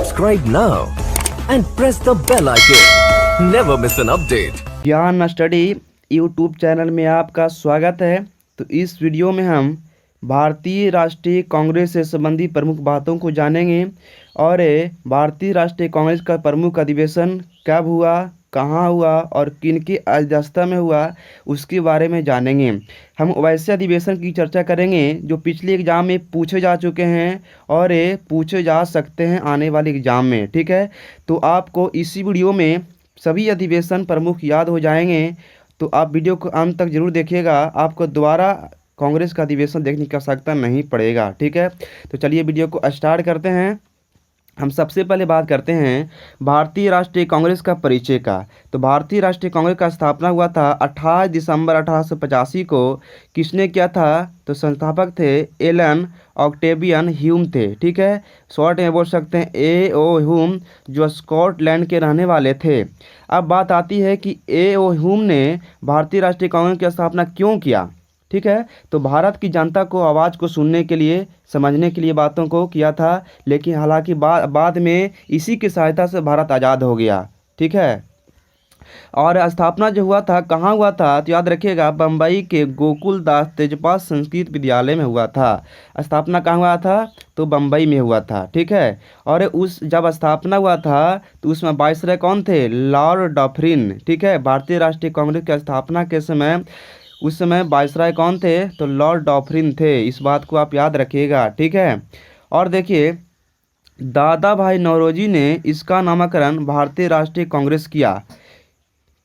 Subscribe now and press the bell icon. Never miss an update. ज्ञान study YouTube channel में आपका स्वागत है। तो इस वीडियो में हम भारतीय राष्ट्रीय कांग्रेस से संबंधी प्रमुख बातों को जानेंगे और भारतीय राष्ट्रीय कांग्रेस का प्रमुख अधिवेशन कब हुआ, कहाँ हुआ और किनकी अध्यक्षता में हुआ, उसके बारे में जानेंगे। हम वैसे अधिवेशन की चर्चा करेंगे जो पिछले एग्ज़ाम में पूछे जा चुके हैं और पूछे जा सकते हैं आने वाले एग्ज़ाम में। ठीक है, तो आपको इसी वीडियो में सभी अधिवेशन प्रमुख याद हो जाएंगे। तो आप वीडियो को अंत तक जरूर देखिएगा, आपको दोबारा कांग्रेस का अधिवेशन देखने की आवश्यकता नहीं पड़ेगा। ठीक है, तो चलिए वीडियो को स्टार्ट करते हैं। हम सबसे पहले बात करते हैं भारतीय राष्ट्रीय कांग्रेस का परिचय का। तो भारतीय राष्ट्रीय कांग्रेस का स्थापना हुआ था 28 दिसंबर 1885 को। किसने किया था? तो संस्थापक थे एलन ऑक्टेवियन ह्यूम थे। ठीक है, शॉर्ट में बोल सकते हैं A.O. ह्यूम, जो स्कॉटलैंड के रहने वाले थे। अब बात आती है कि A.O. ह्यूम ने भारतीय राष्ट्रीय कांग्रेस की स्थापना क्यों किया। ठीक है, तो भारत की जनता को आवाज़ को सुनने के लिए, समझने के लिए बातों को किया था, लेकिन हालांकि बाद में इसी की सहायता से भारत आज़ाद हो गया। ठीक है, और स्थापना जो हुआ था कहाँ हुआ था? तो याद रखिएगा, बम्बई के गोकुल दास तेजपाल संस्कृत विद्यालय में हुआ था। स्थापना कहाँ हुआ था? तो बम्बई में हुआ था। ठीक है, और उस जब स्थापना हुआ था तो उसमें वाइसरॉय कौन थे? Lord Dufferin. ठीक है, भारतीय राष्ट्रीय कांग्रेस की स्थापना के समय उस समय वाइसरॉय कौन थे? तो लॉर्ड डफरिन थे। इस बात को आप याद रखिएगा। ठीक है, और देखिए, दादा भाई नौरोजी ने इसका नामकरण भारतीय राष्ट्रीय कांग्रेस किया।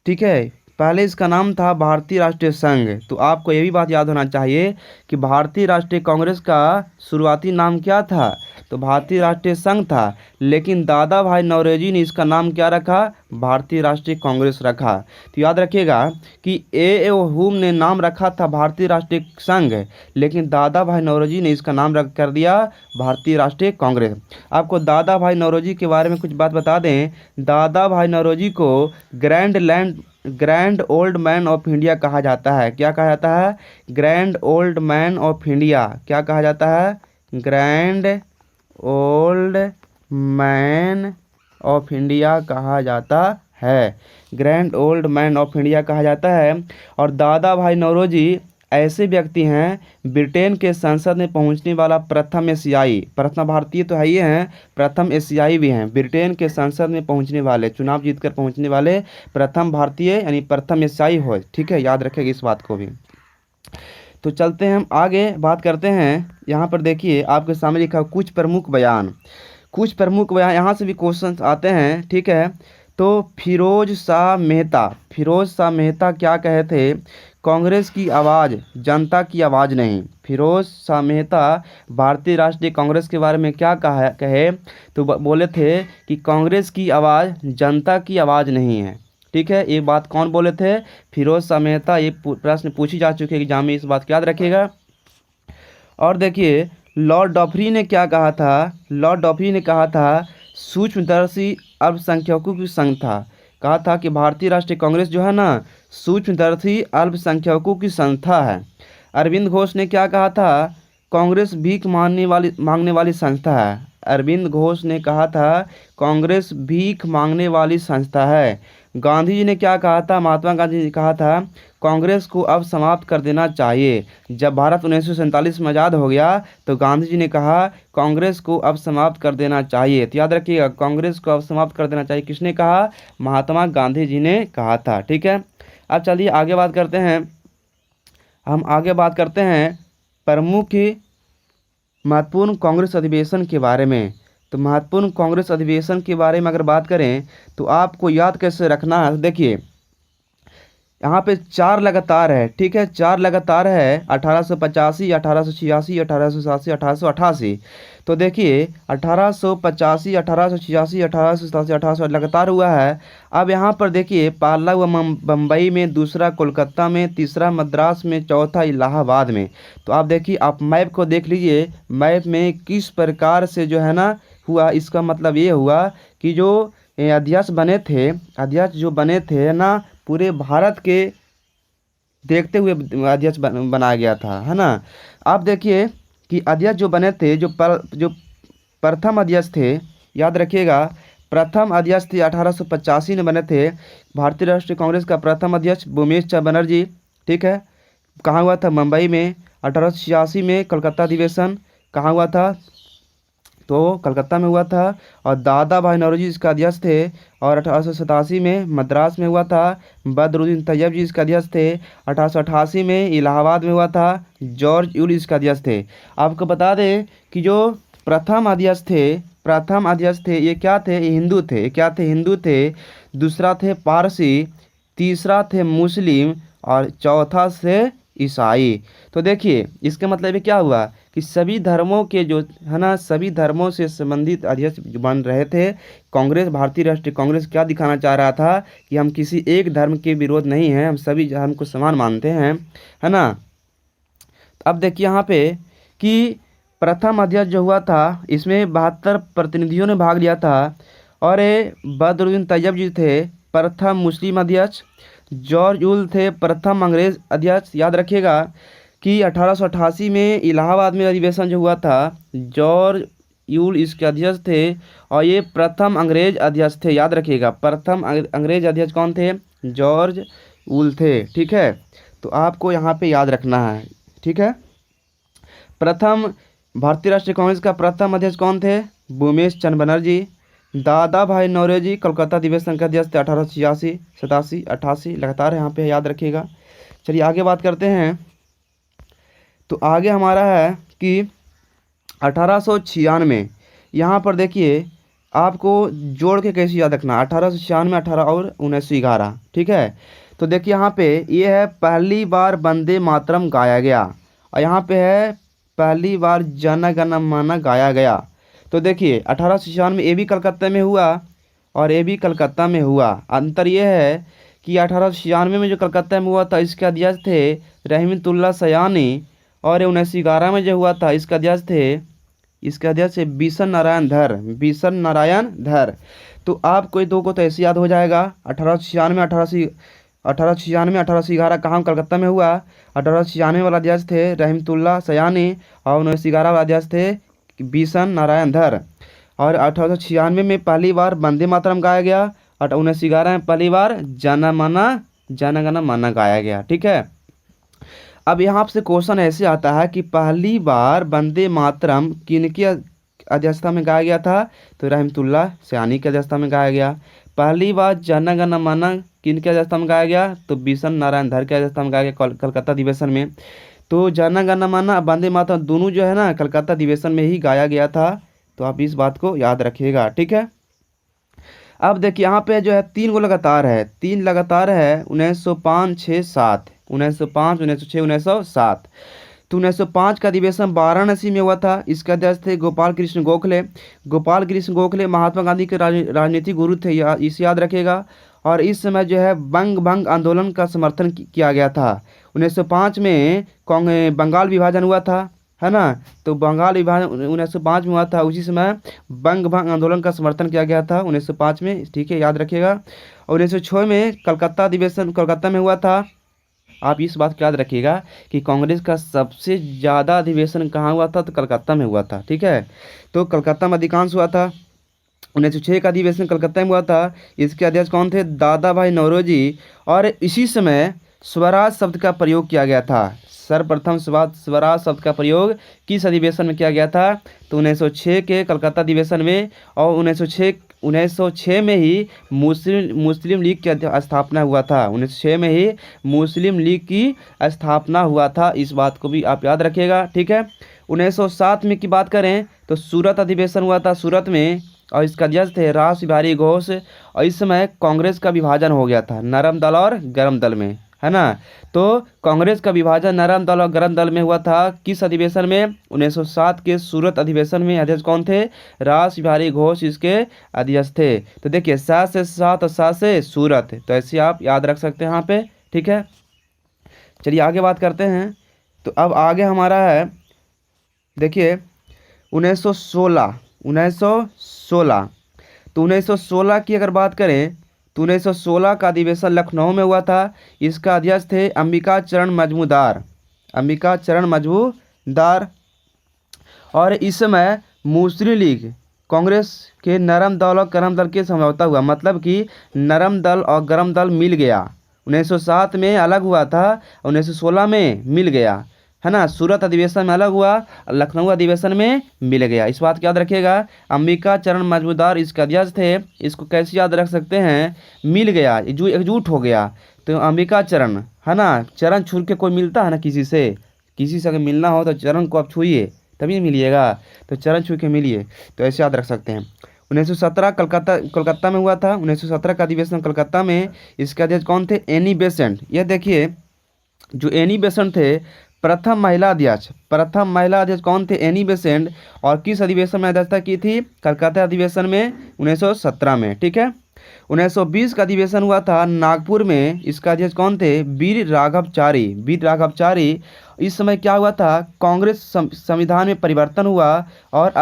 ठीक है, पहले इसका नाम था भारतीय राष्ट्रीय संघ। तो आपको ये भी बात याद होना चाहिए कि भारतीय राष्ट्रीय कांग्रेस का शुरुआती नाम क्या था? तो भारतीय राष्ट्रीय संघ था, लेकिन दादा भाई नौरोजी ने इसका नाम क्या रखा? भारतीय राष्ट्रीय कांग्रेस रखा। तो याद रखिएगा कि A.O. ह्यूम ने नाम रखा था भारतीय राष्ट्रीय संघ, लेकिन दादा भाई नौरोजी ने इसका नाम रख कर दिया भारतीय राष्ट्रीय कांग्रेस। आपको दादा भाई नौरोजी के बारे में कुछ बात बता दें। दादा भाई नौरोजी को grand old man of India कहा जाता है। क्या कहा जाता है? Grand old man of India. क्या कहा जाता है? Grand old man of India कहा जाता है। Grand old man of India कहा जाता है। और दादा भाई नौरोजी ऐसे व्यक्ति हैं ब्रिटेन के संसद में पहुंचने वाला प्रथम एशियाई, प्रथम भारतीय तो है ही हैं, प्रथम एशियाई भी हैं। ब्रिटेन के संसद में पहुंचने वाले, चुनाव जीतकर पहुंचने वाले प्रथम भारतीय यानी प्रथम एशियाई हो। ठीक है, याद रखेगा इस बात को भी। तो चलते हैं हम आगे बात करते हैं। यहाँ पर देखिए आपके सामने लिखा कुछ प्रमुख बयान। कुछ प्रमुख बयान, यहाँ से भी क्वेश्चन आते हैं। ठीक है, तो फिरोज शाह मेहता क्या कहे थे? कांग्रेस की आवाज़ जनता की आवाज़ नहीं। फिरोज शाह मेहता भारतीय राष्ट्रीय कांग्रेस के बारे में क्या कहे? तो बोले थे कि कांग्रेस की आवाज़ जनता की आवाज़ नहीं है। ठीक है, ये बात कौन बोले थे? फिरोज शाह मेहता। ये प्रश्न पूछी जा चुकी है एग्जाम में, इस बात को याद रखिएगा। और देखिए, लॉर्ड डफरी ने क्या कहा था? लॉर्ड डफरी ने कहा था सूक्ष्मदर्शी अल्पसंख्यकों की संघ था। कहा था कि भारतीय राष्ट्रीय कांग्रेस जो है ना, सूक्ष्मदर्शी अल्पसंख्यकों की संस्था है। अरविंद घोष ने क्या कहा था? कांग्रेस भीख मांगने वाली संस्था है। अरविंद घोष ने कहा था कांग्रेस भीख मांगने वाली संस्था है। गांधी जी ने क्या कहा था? महात्मा गांधी ने कहा था कांग्रेस को अब समाप्त कर देना चाहिए। जब भारत 1947 में आज़ाद हो गया तो गांधी जी ने कहा कांग्रेस को अब समाप्त कर देना चाहिए। तो याद रखिएगा, कांग्रेस को अब समाप्त कर देना चाहिए किसने कहा? महात्मा गांधी जी ने कहा था। ठीक है, अब चलिए आगे बात करते हैं। हम आगे बात करते हैं प्रमुख महत्वपूर्ण कांग्रेस अधिवेशन के बारे में। तो महत्वपूर्ण कांग्रेस अधिवेशन के बारे में अगर बात करें तो आपको याद कैसे रखना है? देखिए, यहाँ पे 4 लगातार है। ठीक है, 4 लगातार है, 1885, 1886, 1887, 1888। तो देखिए 1885, 1886, 1887, 1888 लगातार हुआ है। अब यहाँ पर देखिए, पहला हुआ बम्बई में, दूसरा कोलकाता में, तीसरा मद्रास में, चौथा इलाहाबाद में। तो आप देखिए, आप मैप को देख लीजिए, मैप में किस प्रकार से जो है ना हुआ। इसका मतलब ये हुआ कि जो अध्यक्ष जो बने थे ना, पूरे भारत के देखते हुए अध्यक्ष बनाया गया था, है ना। आप देखिए कि अध्यक्ष जो बने थे, जो प्रथम अध्यक्ष थे याद रखिएगा। प्रथम अध्यक्ष थे 1885 में बने थे भारतीय राष्ट्रीय कांग्रेस का प्रथम अध्यक्ष भूमेश चंद्र बनर्जी। ठीक है, कहाँ हुआ था? मुंबई में। 1886 में कलकत्ता अधिवेशन कहाँ हुआ था? तो कलकत्ता में हुआ था। और दादा भाई नौरोजी इसका अध्यक्ष थे। और 1887 में मद्रास में हुआ था। बदरुद्दीन तैयब जी इसका अध्यक्ष थे। 1888 में इलाहाबाद में हुआ था। जॉर्ज यूल इसका अध्यक्ष थे। आपको बता दें कि जो प्रथम अध्यक्ष थे ये क्या थे? ये हिंदू थे। क्या थे? हिंदू थे। दूसरा थे पारसी, तीसरा थे मुस्लिम और चौथा से ईसाई। तो देखिए इसका मतलब ये क्या हुआ कि सभी धर्मों के जो है ना, सभी धर्मों से संबंधित अध्यक्ष बन रहे थे। कांग्रेस, भारतीय राष्ट्रीय कांग्रेस क्या दिखाना चाह रहा था कि हम किसी एक धर्म के विरोध नहीं हैं, हम सभी धर्म को समान मानते हैं, है ना। अब देखिए यहाँ पे कि प्रथम अध्यक्ष जो हुआ था इसमें 72 प्रतिनिधियों ने भाग लिया था। और ये बदरुद्दीन तैयब जी थे प्रथम मुस्लिम अध्यक्ष। जॉर्ज यूल थे प्रथम अंग्रेज अध्यक्ष। याद रखिएगा कि 1888 में इलाहाबाद में अधिवेशन जो हुआ था, जॉर्ज यूल इसके अध्यक्ष थे और ये प्रथम अंग्रेज अध्यक्ष थे। याद रखिएगा, प्रथम अंग्रेज अध्यक्ष कौन थे? जॉर्ज यूल थे। ठीक है, तो आपको यहाँ पे याद रखना है। ठीक है, प्रथम भारतीय राष्ट्रीय कांग्रेस का प्रथम अध्यक्ष कौन थे? भूमेश चंद्र बनर्जी। दादा भाई नौरोजी कलकत्ता अधिवेशन के अध्यक्ष थे 1886, 87, 88 लगातार यहाँ पे याद रखिएगा। चलिए आगे बात करते हैं। तो आगे हमारा है कि 1896, यहाँ पर देखिए आपको जोड़ के कैसे याद रखना, 1896, 18 और 1911। ठीक है, तो देखिए यहाँ पे ये है पहली बार वंदे मातरम गाया गया और यहाँ पे है पहली बार जन गण मन गाया गया। तो देखिए 1896 में ये भी कलकत्ता में हुआ और ये भी कलकत्ता में हुआ। अंतर ये है कि 1896 में जो कलकत्ता में हुआ था इसके अध्यक्ष थे रहमतुल्लाह सयानी और 1911 में जो हुआ था इसका अध्यक्ष थे बिशन नारायण धर। तो आपको ये दो को तो ऐसे याद हो जाएगा। 1896 1811 कहाँ? कलकत्ता में हुआ। 1896 वाला अध्यक्ष थे रहमतुल्लाह सयानी और 1911 वाला अध्यक्ष थे बिशन नारायण धर। और 1896 में पहली बार वंदे मातरम गाया गया और 1911 में पहली बार जन गण मन गाया गया। ठीक है, अब यहाँ से क्वेश्चन ऐसे आता है कि पहली बार वंदे मातरम किनकी अध्यक्षता में गाया गया था? तो रहमतुल्लाह सयानी की अध्यक्षता में गाया गया। पहली बार जन गण मन किनकी अध्यक्षता में गाया गया? तो बिशन नारायण धर की अध्यक्षता में गाया गया कलकत्ता अधिवेशन में। तो जन गण मन वंदे मातरम दोनों जो है ना कलकत्ता अधिवेशन में ही गाया गया था। तो आप इस बात को याद रखिएगा। ठीक है, अब देखिए यहाँ पे जो है 3 लगातार है 1905, 6, 7, 1905, 1906, 1907। तो 1905 का अधिवेशन वाराणसी में हुआ था। इसके अध्यक्ष थे गोपाल कृष्ण गोखले महात्मा गांधी के राजनीतिक गुरु थे, इसे याद रखिएगा। और इस समय जो है बंग आंदोलन का समर्थन किया गया था। 1905 में बंगाल विभाजन हुआ था, है ना। तो बंगाल विभाजन 1905 में हुआ था, उसी समय बंग आंदोलन का समर्थन किया गया था 1905 में। ठीक है, याद रखिएगा। और 1906 में कलकत्ता अधिवेशन कलकत्ता में हुआ था। आप इस बात को याद रखिएगा कि कांग्रेस का सबसे ज़्यादा अधिवेशन कहाँ हुआ था? तो कलकत्ता में हुआ था। ठीक है, तो कलकत्ता में अधिकांश हुआ था। 1906 का अधिवेशन कलकत्ता में हुआ था। इसके अध्यक्ष कौन थे? दादा भाई नौरोजी। और इसी समय स्वराज शब्द का प्रयोग किया गया था। सर्वप्रथम स्वराज शब्द का प्रयोग किस अधिवेशन में किया गया था? तो 1906 के कलकत्ता अधिवेशन में। और 1906 में ही मुस्लिम लीग की स्थापना हुआ था। 1906 में ही मुस्लिम लीग की स्थापना हुआ था। इस बात को भी आप याद रखिएगा। ठीक है, 1907 में की बात करें तो सूरत अधिवेशन हुआ था सूरत में और इसका अध्यक्ष थे रास बिहारी घोष। और इस समय कांग्रेस का विभाजन हो गया था नरम दल और गरम दल में, है ना। तो कांग्रेस का विभाजन नरम दल और गरम दल में हुआ था। किस अधिवेशन में? 1907 के सूरत अधिवेशन में। अध्यक्ष कौन थे? रास बिहारी घोष इसके अध्यक्ष थे। तो देखिए 7 से 7 और 7 से सूरत, तो ऐसे आप याद रख सकते हैं यहाँ पे। ठीक है, चलिए आगे बात करते हैं। तो अब आगे हमारा है देखिए 1916। तो 1916 की अगर बात करें तो 1916 का अधिवेशन लखनऊ में हुआ था। इसका अध्यक्ष थे अंबिका चरण मजमूदार। और इस समय मुस्लिम लीग कांग्रेस के नरम दल और गरम दल के समझौता हुआ, मतलब कि नरम दल और गरम दल मिल गया। 1907 में अलग हुआ था, 1916 में मिल गया, है ना। सूरत अधिवेशन में अलग हुआ, लखनऊ अधिवेशन में मिल गया। इस बात को याद रखिएगा। अंबिका चरण मजूमदार इसके अध्यक्ष थे। इसको कैसे याद रख सकते हैं, मिल गया, एकजुट हो गया। तो अंबिका चरण, है ना, चरण छू के कोई मिलता है ना किसी से अगर मिलना हो तो चरण को आप छूइए तभी मिलिएगा, तो चरण छू के मिलिए, तो ऐसे याद रख सकते हैं। 1917 कलकत्ता में हुआ था। 1917 का अधिवेशन कलकत्ता में, इसके अध्यक्ष कौन थे, एनी बेसेंट। यह देखिए, जो एनी बेसेंट थे प्रथम महिला अध्यक्ष कौन थे, एनी बेसेंट। और किस अधिवेशन में अध्यक्षता की थी, कलकत्ता अधिवेशन में 1917 में, ठीक है। 1920 का अधिवेशन हुआ था नागपुर में, इसका अध्यक्ष कौन थे, वीर राघवचारी। इस समय क्या हुआ था, कांग्रेस संविधान में परिवर्तन हुआ और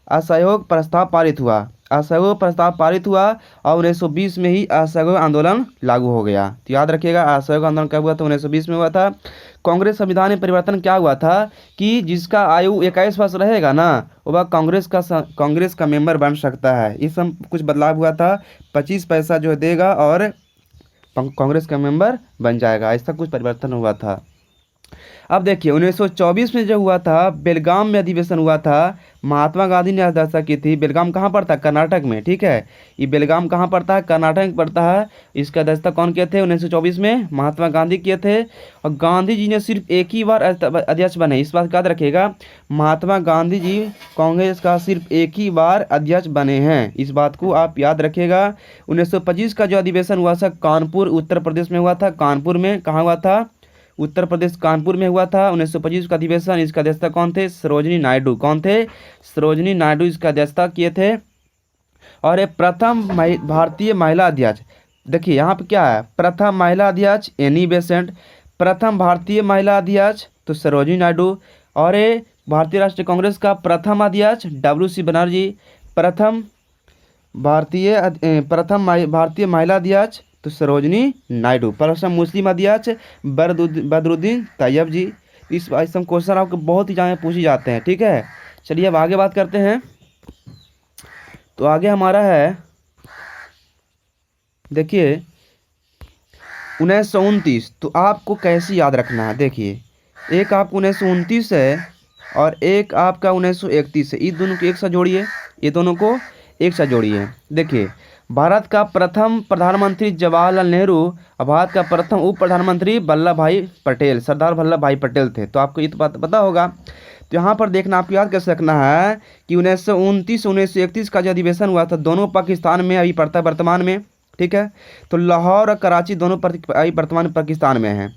असहयोग प्रस्ताव पारित हुआ और 1920 में ही असहयोग आंदोलन लागू हो गया। तो याद रखिएगा, असहयोग आंदोलन कब हुआ था, 1920 में हुआ था। कांग्रेस संविधान में परिवर्तन क्या हुआ था कि जिसका आयु 21 वर्ष रहेगा ना, वह कांग्रेस का मेंबर बन सकता है। इस सब कुछ बदलाव हुआ था, 25 पैसा जो देगा और कांग्रेस का मेंबर बन जाएगा, ऐसा कुछ परिवर्तन हुआ था। अब देखिए 1924 में जो हुआ था, बेलगाम में अधिवेशन हुआ था। महात्मा गांधी ने अध्यक्षता की थी। बेलगाम कहाँ पड़ता है, कर्नाटक में, ठीक है। ये बेलगाम कहाँ पड़ता है, कर्नाटक में पड़ता है। इसका अध्यक्षता कौन किए थे, 1924 में महात्मा गांधी किए थे। और गांधी जी ने सिर्फ एक ही बार अध्यक्ष बने, इस बात का याद रखिएगा। महात्मा गांधी जी कांग्रेस का सिर्फ एक ही बार अध्यक्ष बने हैं, इस बात को आप याद रखिएगा। 1925 का जो अधिवेशन हुआ था कानपुर उत्तर प्रदेश में हुआ था। कानपुर में कहाँ हुआ था, उत्तर प्रदेश कानपुर में हुआ था 1925 का अधिवेशन। इसका अध्यक्षता कौन थे, सरोजिनी नायडू। कौन थे, सरोजिनी नायडू इसका अध्यक्षता किए थे। और ये प्रथम भारतीय महिला अध्यक्ष, देखिए यहाँ पे क्या है, प्रथम महिला अध्यक्ष एनी बेसेंट, प्रथम भारतीय महिला अध्यक्ष तो सरोजिनी नायडू। और ये भारतीय राष्ट्रीय कांग्रेस का प्रथम अध्यक्ष WC बनर्जी, प्रथम भारतीय महिला अध्यक्ष तो सरोजिनी नायडू, प्रथम मुस्लिम अध्यक्ष बदरुद्दीन तैयब जी। इस सब क्वेश्चन आपको बहुत ही ज़्यादा पूछे जाते हैं, ठीक है। चलिए अब आगे बात करते हैं। तो आगे हमारा है, देखिए 1929, तो आपको कैसे याद रखना है। देखिए एक आपको 1929 है और एक आपका 1931 है, इस दोनों को एक साथ जोड़िए, ये दोनों को एक साथ जोड़िए। देखिए भारत का प्रथम प्रधानमंत्री जवाहरलाल नेहरू और भारत का प्रथम उप प्रधानमंत्री वल्लभ भाई पटेल, सरदार वल्लभ भाई पटेल थे। तो आपको ये तो पता होगा। तो यहाँ पर देखना, आपको याद कैसे रखना है कि 1929 1931 का जो अधिवेशन हुआ था, दोनों पाकिस्तान में अभी पड़ता है वर्तमान में, ठीक है। तो लाहौर और कराची दोनों अभी वर्तमान पाकिस्तान में हैं।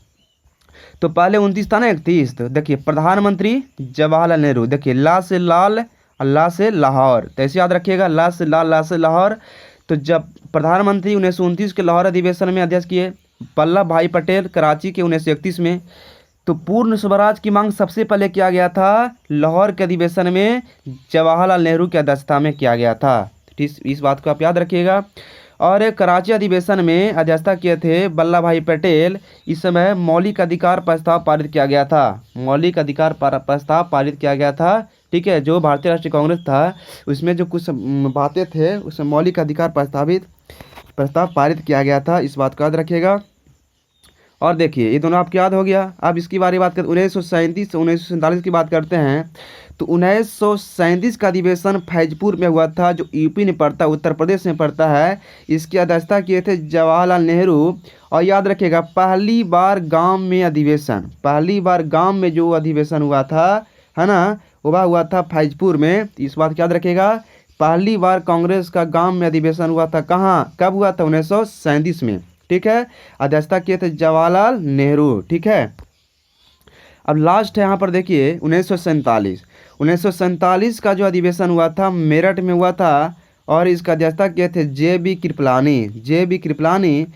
तो पहले 29 था ना, 31। तो देखिए प्रधानमंत्री जवाहरलाल नेहरू, देखिए ला से लाल अल्लाह से लाहौर, तो ऐसे याद रखिएगा, ला से लाल ला से लाहौर। तो जब प्रधानमंत्री 1929 के लाहौर अधिवेशन में अध्यक्ष किए वल्लभ भाई पटेल, कराची के 1931 में। तो पूर्ण स्वराज की मांग सबसे पहले किया गया था लाहौर के अधिवेशन में, जवाहरलाल नेहरू की अध्यक्षता में किया गया था। इस बात को आप याद रखिएगा। और कराची अधिवेशन में अध्यक्षता किए थे वल्लभ भाई पटेल। इस समय मौलिक अधिकार प्रस्ताव पारित किया गया था, मौलिक अधिकार प्रस्ताव पारित किया गया था, ठीक है। जो भारतीय राष्ट्रीय कांग्रेस था उसमें जो कुछ बातें थे उसमें मौलिक अधिकार प्रस्ताव पारित किया गया था, इस बात को याद रखिएगा। और देखिए ये दोनों आपको याद हो गया। अब इसकी बारे में बात करते 1937 से 1947 की बात करते हैं। तो 1937 का अधिवेशन फैजपुर में हुआ था, जो यूपी में पड़ता है, उत्तर प्रदेश में पड़ता है। इसकी अध्यक्षता किए थे जवाहरलाल नेहरू। और याद रखिएगा पहली बार गांव में अधिवेशन, पहली बार गांव में जो अधिवेशन हुआ था, है ना, वह हुआ था फैजपुर में। इस बात को याद रखिएगा। पहली बार कांग्रेस का गांव में अधिवेशन हुआ था, कहाँ कब हुआ था, 1937 में, ठीक है। अध्यक्षता किए थे जवाहरलाल नेहरू, ठीक है। अब लास्ट है यहाँ पर देखिए 1947 का जो अधिवेशन हुआ था मेरठ में हुआ था। और इसका अध्यक्षता किए थे JB कृपलानी।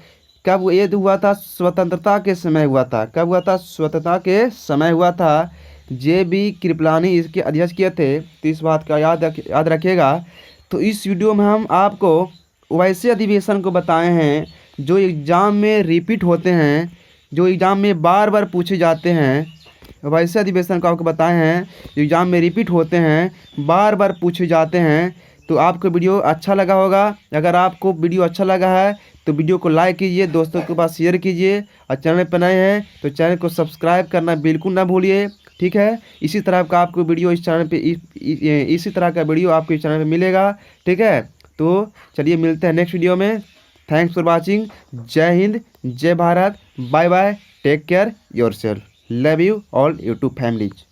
कब ये हुआ था, स्वतंत्रता के समय हुआ था। कब हुआ था, स्वतंत्रता के समय हुआ था। JB कृपलानी इसके अध्यक्ष किए थे। तो इस बात का याद रखिएगा। तो इस वीडियो में हम आपको वैसे अधिवेशन को बताए हैं जो एग्ज़ाम में रिपीट होते हैं, जो एग्ज़ाम में बार बार पूछे जाते हैं, वैसे अधिवेशन को आपको बताए हैं, एग्ज़ाम में रिपीट होते हैं, बार बार पूछे जाते हैं। तो आपको वीडियो अच्छा लगा होगा। अगर आपको वीडियो अच्छा लगा है तो वीडियो को लाइक कीजिए, दोस्तों के पास शेयर कीजिए, और चैनल पर नए हैं तो चैनल को सब्सक्राइब करना बिल्कुल ना भूलिए। ठीक है, इसी तरह का आपको वीडियो इस चैनल पे इसी तरह का वीडियो आपको इस चैनल पे मिलेगा। ठीक है, तो चलिए मिलते हैं नेक्स्ट वीडियो में। Thanks for watching. जय हिंद, जय Bharat, bye bye, take care yourself, love you all YouTube families.